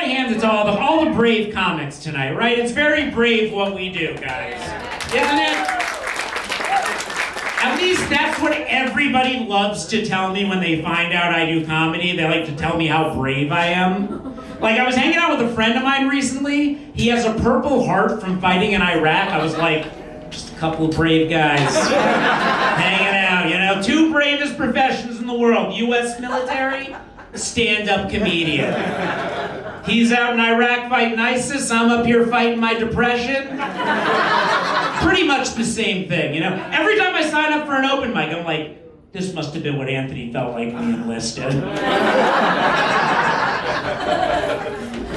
hand it to all the brave comics tonight, right? It's very brave what we do, guys. Isn't it? At least that's what everybody loves to tell me when they find out I do comedy. They like to tell me how brave I am. Like, I was hanging out with a friend of mine recently. He has a Purple Heart from fighting in Iraq. I was like, just a couple of brave guys hanging out, you know? Two bravest professions in the world. U.S. military, stand-up comedian. He's out in Iraq fighting ISIS. I'm up here fighting my depression. Pretty much the same thing, you know? Every time I sign up for an open mic, I'm like, this must have been what Anthony felt like when he enlisted.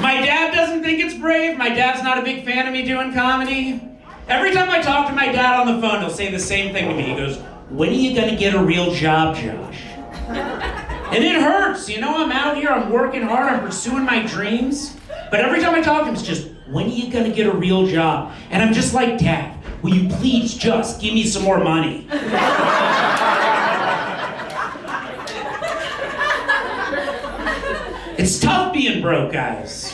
My dad doesn't think it's brave. My dad's not a big fan of me doing comedy. Every time I talk to my dad on the phone, he'll say the same thing to me. He goes, when are you gonna get a real job, Josh? And it hurts, you know? I'm out here, I'm working hard, I'm pursuing my dreams. But every time I talk to him, it's just, when are you gonna get a real job? And I'm just like, Dad, will you please just give me some more money? It's tough being broke, guys.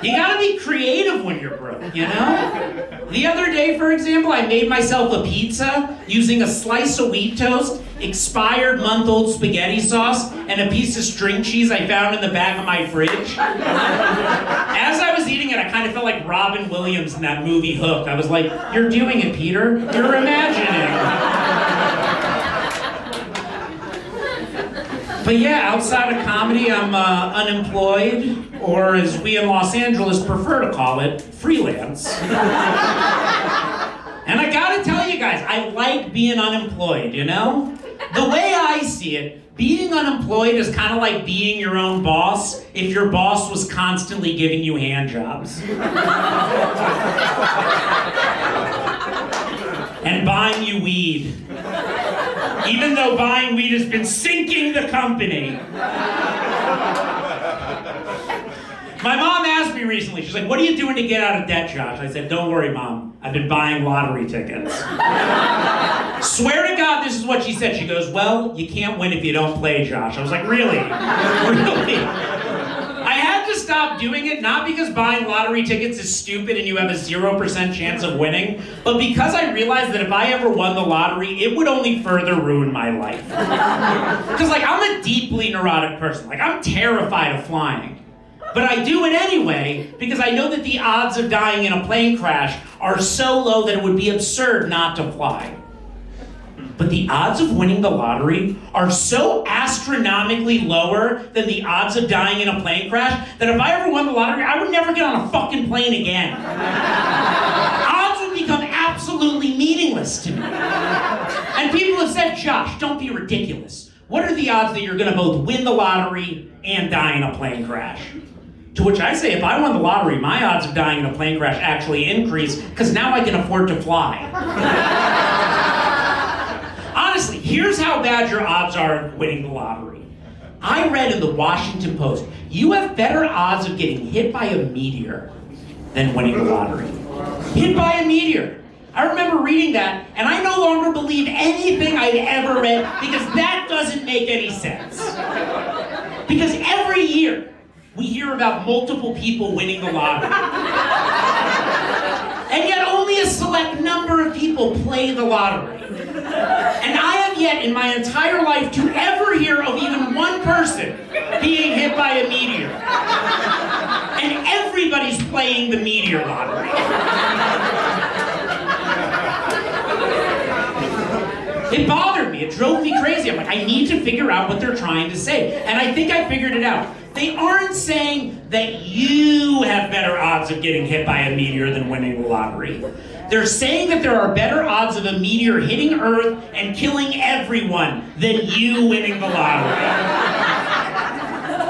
You gotta be creative when you're broke, you know? The other day, for example, I made myself a pizza using a slice of wheat toast, expired month-old spaghetti sauce, and a piece of string cheese I found in the back of my fridge. As I was eating it, I kind of felt like Robin Williams in that movie Hook. I was like, you're doing it, Peter. You're imagining. But yeah, outside of comedy, I'm unemployed, or as we in Los Angeles prefer to call it, freelance. And I gotta tell you guys, I like being unemployed, you know? The way I see it, being unemployed is kind of like being your own boss if your boss was constantly giving you hand jobs. And buying you weed. Even though buying weed has been sinking the company. My mom asked me recently, she's like, what are you doing to get out of debt, Josh? I said, don't worry, Mom. I've been buying lottery tickets. Swear to God, this is what she said. She goes, well, you can't win if you don't play, Josh. I was like, really? Really? I had to stop doing it, not because buying lottery tickets is stupid and you have a 0% chance of winning, but because I realized that if I ever won the lottery, it would only further ruin my life. Because, like, I'm a deeply neurotic person. Like, I'm terrified of flying. But I do it anyway because I know that the odds of dying in a plane crash are so low that it would be absurd not to fly. But the odds of winning the lottery are so astronomically lower than the odds of dying in a plane crash that if I ever won the lottery, I would never get on a fucking plane again. Odds would become absolutely meaningless to me. And people have said, Josh, don't be ridiculous. What are the odds that you're gonna both win the lottery and die in a plane crash? To which I say, if I won the lottery, my odds of dying in a plane crash actually increase because now I can afford to fly. Honestly, here's how bad your odds are of winning the lottery. I read in the Washington Post, you have better odds of getting hit by a meteor than winning the lottery. Hit by a meteor. I remember reading that, and I no longer believe anything I'd ever read because that doesn't make any sense. Because every year, we hear about multiple people winning the lottery. And yet only a select number of people play the lottery. And I have yet in my entire life to ever hear of even one person being hit by a meteor. And everybody's playing the meteor lottery. It bothered me, it drove me crazy. I'm like, I need to figure out what they're trying to say. And I think I figured it out. They aren't saying that you have better odds of getting hit by a meteor than winning the lottery. They're saying that there are better odds of a meteor hitting Earth and killing everyone than you winning the lottery.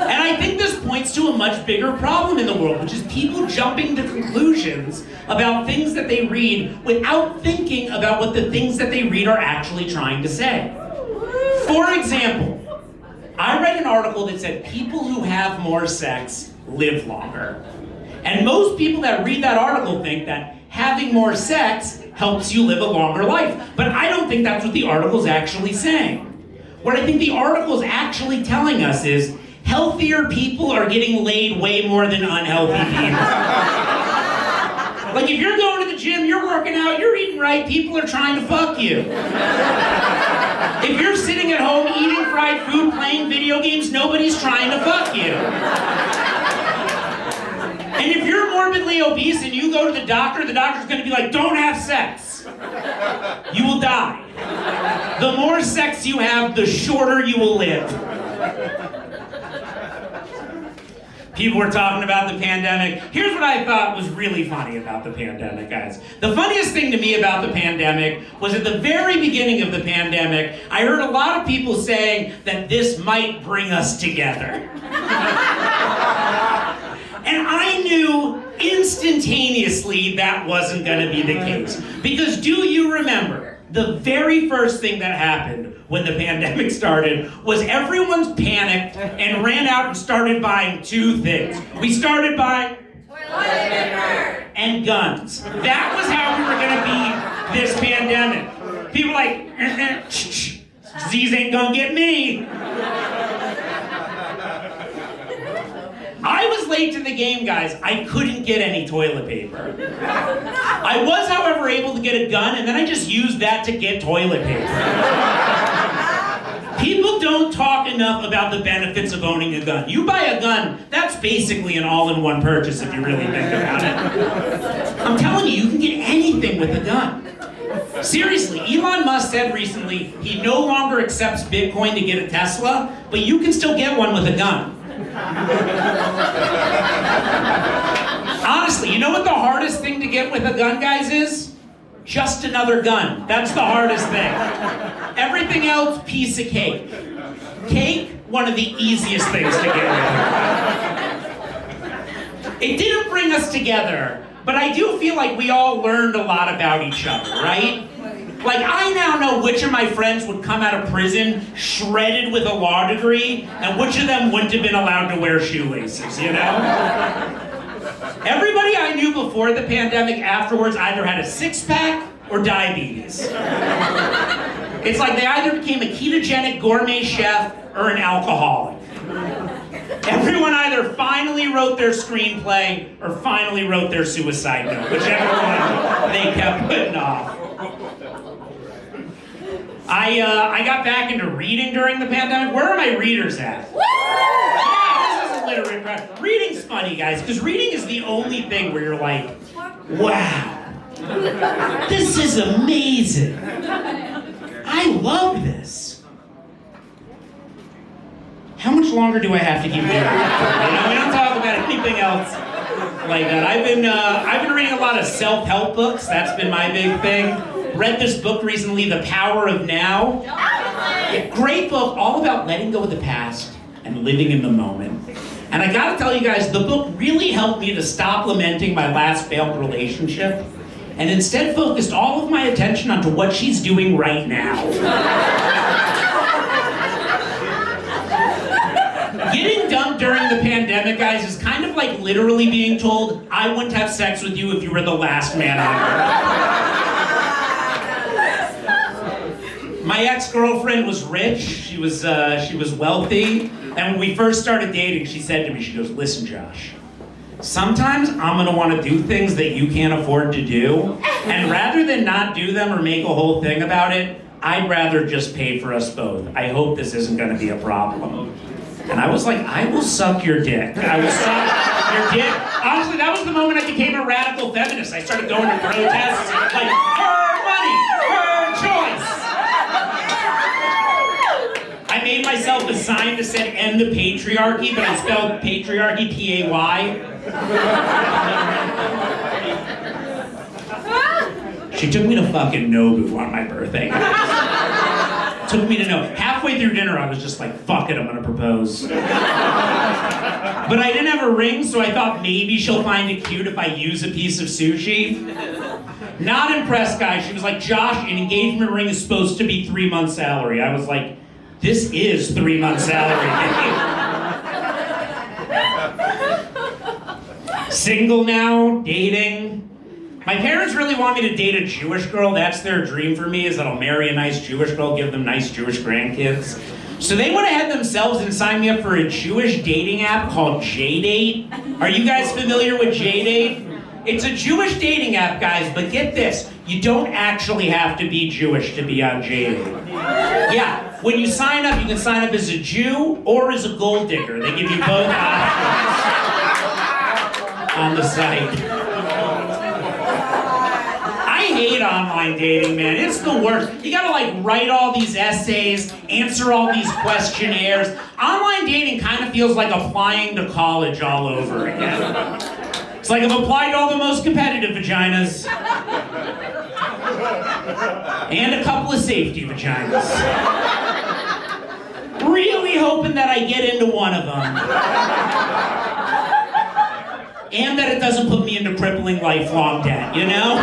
And I think this points to a much bigger problem in the world, which is people jumping to conclusions about things that they read without thinking about what the things that they read are actually trying to say. For example, I read an article that said people who have more sex live longer. And most people that read that article think that having more sex helps you live a longer life. But I don't think that's what the article's actually saying. What I think the article's actually telling us is healthier people are getting laid way more than unhealthy people. Like if you're going to the gym, you're working out, you're eating right, people are trying to fuck you. If you're sitting at home eating fried food, playing video games, nobody's trying to fuck you. And if you're morbidly obese and you go to the doctor's gonna be like, don't have sex. You will die. The more sex you have, the shorter you will live. People were talking about the pandemic. Here's what I thought was really funny about the pandemic, guys. The funniest thing to me about the pandemic was at the very beginning of the pandemic, I heard a lot of people saying that this might bring us together. And I knew instantaneously that wasn't going to be the case. Because do you remember, the very first thing that happened when the pandemic started was everyone's panicked and ran out and started buying two things. We started buying toilet paper and guns. That was how we were going to beat this pandemic. People like, disease ain't gonna get me. I was late to the game, guys. I couldn't get any toilet paper. I was, however, able to get a gun, and then I just used that to get toilet paper. People don't talk enough about the benefits of owning a gun. You buy a gun, that's basically an all-in-one purchase if you really think about it. I'm telling you, you can get anything with a gun. Seriously, Elon Musk said recently he no longer accepts Bitcoin to get a Tesla, but you can still get one with a gun. Honestly, you know what the hardest thing to get with a gun, guys, is? Just another gun. That's the hardest thing. Everything else, piece of cake. Cake, one of the easiest things to get with. It didn't bring us together, but I do feel like we all learned a lot about each other, right? Like, I now know which of my friends would come out of prison shredded with a law degree, and which of them wouldn't have been allowed to wear shoelaces, you know? Everybody I knew before the pandemic afterwards either had a six-pack or diabetes. It's like they either became a ketogenic gourmet chef or an alcoholic. Everyone either finally wrote their screenplay or finally wrote their suicide note, whichever one they kept putting off. I got back into reading during the pandemic. Where are my readers at? Yeah, this is a literary prep. Reading's funny, guys, because reading is the only thing where you're like, wow, this is amazing. I love this. How much longer do I have to keep doing that? You know, we don't talk about anything else like that. I've been reading a lot of self-help books. That's been my big thing. Read this book recently, The Power of Now. Yeah, great book, all about letting go of the past and living in the moment. And I gotta tell you guys, the book really helped me to stop lamenting my last failed relationship and instead focused all of my attention onto what she's doing right now. Getting dumped during the pandemic, guys, is kind of like literally being told, I wouldn't have sex with you if you were the last man on earth. My ex-girlfriend was rich, she was wealthy, and when we first started dating, she said to me, she goes, listen, Josh, sometimes I'm gonna wanna do things that you can't afford to do, and rather than not do them or make a whole thing about it, I'd rather just pay for us both. I hope this isn't gonna be a problem. And I was like, I will suck your dick. I will suck your dick. Honestly, that was the moment I became a radical feminist. I started going to protests, like, her money, her choice. I made myself a sign that said end the patriarchy, but I spelled patriarchy P-A-Y. She took me to fucking Nobu on my birthday. Took me to know. Halfway through dinner, I was just like, fuck it, I'm gonna propose. But I didn't have a ring, so I thought maybe she'll find it cute if I use a piece of sushi. Not impressed, guys. She was like, Josh, an engagement ring is supposed to be 3 months' salary. I was like, this is 3 months' salary. Single now, dating. My parents really want me to date a Jewish girl. That's their dream for me, is that I'll marry a nice Jewish girl, give them nice Jewish grandkids. So they went ahead themselves and signed me up for a Jewish dating app called JDate. Are you guys familiar with JDate? It's a Jewish dating app, guys, but get this. You don't actually have to be Jewish to be on JDate. Yeah, when you sign up, you can sign up as a Jew or as a gold digger. They give you both options on the site. I hate online dating, man. It's the worst. You gotta write all these essays, answer all these questionnaires. Online dating kind of feels like applying to college all over again. It's like I've applied to all the most competitive vaginas. And a couple of safety vaginas. Really hoping that I get into one of them. And that it doesn't put me into crippling lifelong debt, you know?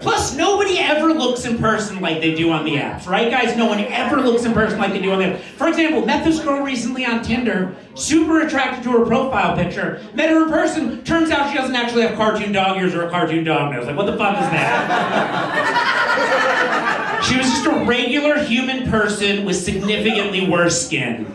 Plus, nobody ever looks in person like they do on the apps, right, guys? No one ever looks in person like they do on the apps. For example, met this girl recently on Tinder, super attracted to her profile picture, met her in person, turns out she doesn't actually have cartoon dog ears or a cartoon dog nose. Like, what the fuck is that? She was just a regular human person with significantly worse skin.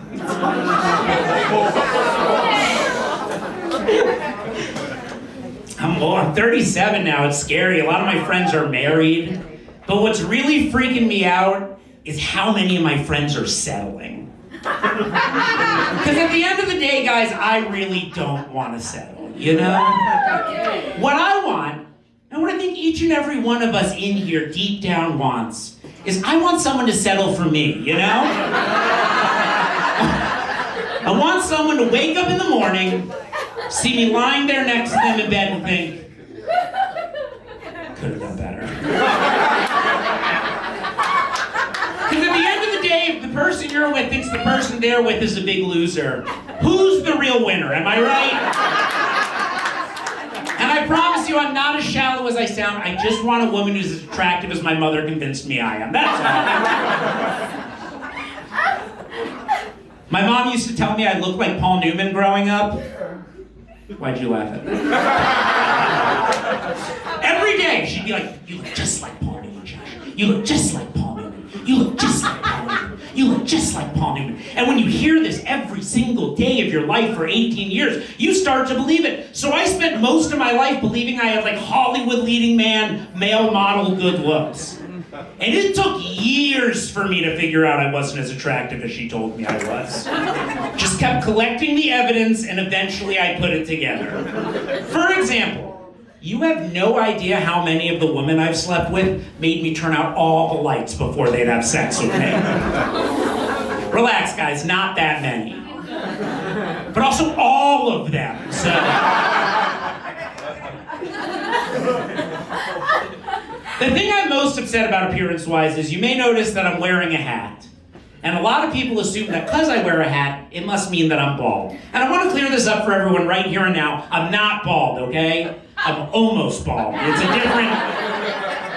I'm 37 now, it's scary. A lot of my friends are married. But what's really freaking me out is how many of my friends are settling. Because at the end of the day, guys, I really don't want to settle, you know? What I want, and what I think each and every one of us in here deep down wants, is I want someone to settle for me, you know? I want someone to wake up in the morning, see me lying there next to them in bed and think, could have done better. Because at the end of the day, if the person you're with thinks the person they're with is a big loser, who's the real winner, am I right? And I promise you, I'm not as shallow as I sound. I just want a woman who's as attractive as my mother convinced me I am. That's all. My mom used to tell me I looked like Paul Newman growing up. Why'd you laugh at that? Every day, she'd be like, you look just like Paul Newman, Josh. You look just like Paul Newman. You look just like Paul Newman. You look just like Paul Newman. And when you hear this every single day of your life for 18 years, you start to believe it. So I spent most of my life believing I had Hollywood leading man, male model good looks. And it took years for me to figure out I wasn't as attractive as she told me I was. Just kept collecting the evidence and eventually I put it together. For example, you have no idea how many of the women I've slept with made me turn out all the lights before they'd have sex with me. Relax, guys, not that many. But also all of them, so. The thing I'm most upset about appearance-wise is you may notice that I'm wearing a hat. And a lot of people assume that because I wear a hat, it must mean that I'm bald. And I want to clear this up for everyone right here and now. I'm not bald, okay? I'm almost bald. It's a different...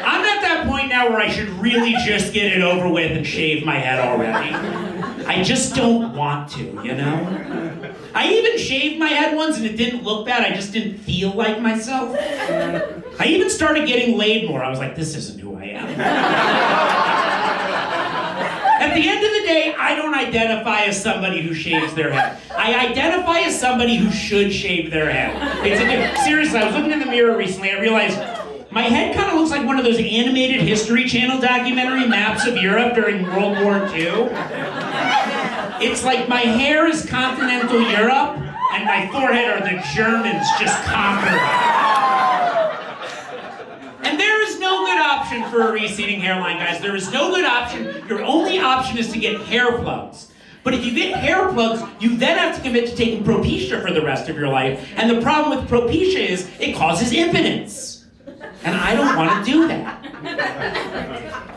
I'm at that point now where I should really just get it over with and shave my head already. I just don't want to, you know? I even shaved my head once and it didn't look bad. I just didn't feel like myself. I even started getting laid more. I was like, this isn't who I am. At the end of the day, I don't identify as somebody who shaves their head. I identify as somebody who should shave their head. Seriously, I was looking in the mirror recently. I realized my head kind of looks like one of those animated History Channel documentary maps of Europe during World War II. It's like my hair is continental Europe, and my forehead are the Germans just conquered. And there is no good option for a receding hairline, guys. There is no good option. Your only option is to get hair plugs. But if you get hair plugs, you then have to commit to taking Propecia for the rest of your life. And the problem with Propecia is it causes impotence. And I don't want to do that.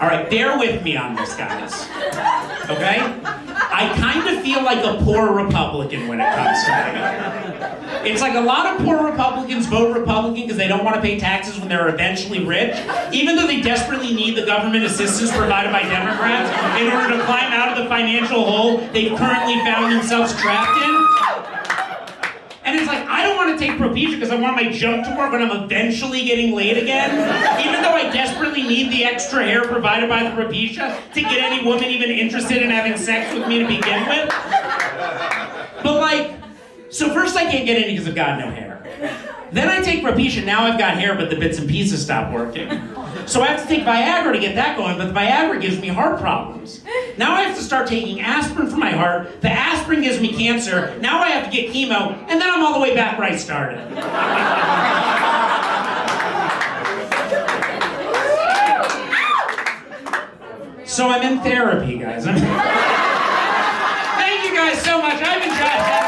All right, bear with me on this, guys. Okay? I kind of feel like a poor Republican when it comes to that. It's like a lot of poor Republicans vote Republican because they don't want to pay taxes when they're eventually rich, even though they desperately need the government assistance provided by Democrats in order to climb out of the financial hole they've currently found themselves trapped in. And it's like, I don't want to take Propecia because I want my junk to work when I'm eventually getting laid again. Even though I desperately need the extra hair provided by the Propecia to get any woman even interested in having sex with me to begin with. But like, so first I can't get any because I've got no hair. Then I take Propecia, now I've got hair, but the bits and pieces stop working. So I have to take Viagra to get that going, but the Viagra gives me heart problems. Now I have to start taking aspirin for my heart, the aspirin gives me cancer, now I have to get chemo, and then I'm all the way back where I started. So I'm in therapy, guys. Thank you guys so much, I've enjoyed it.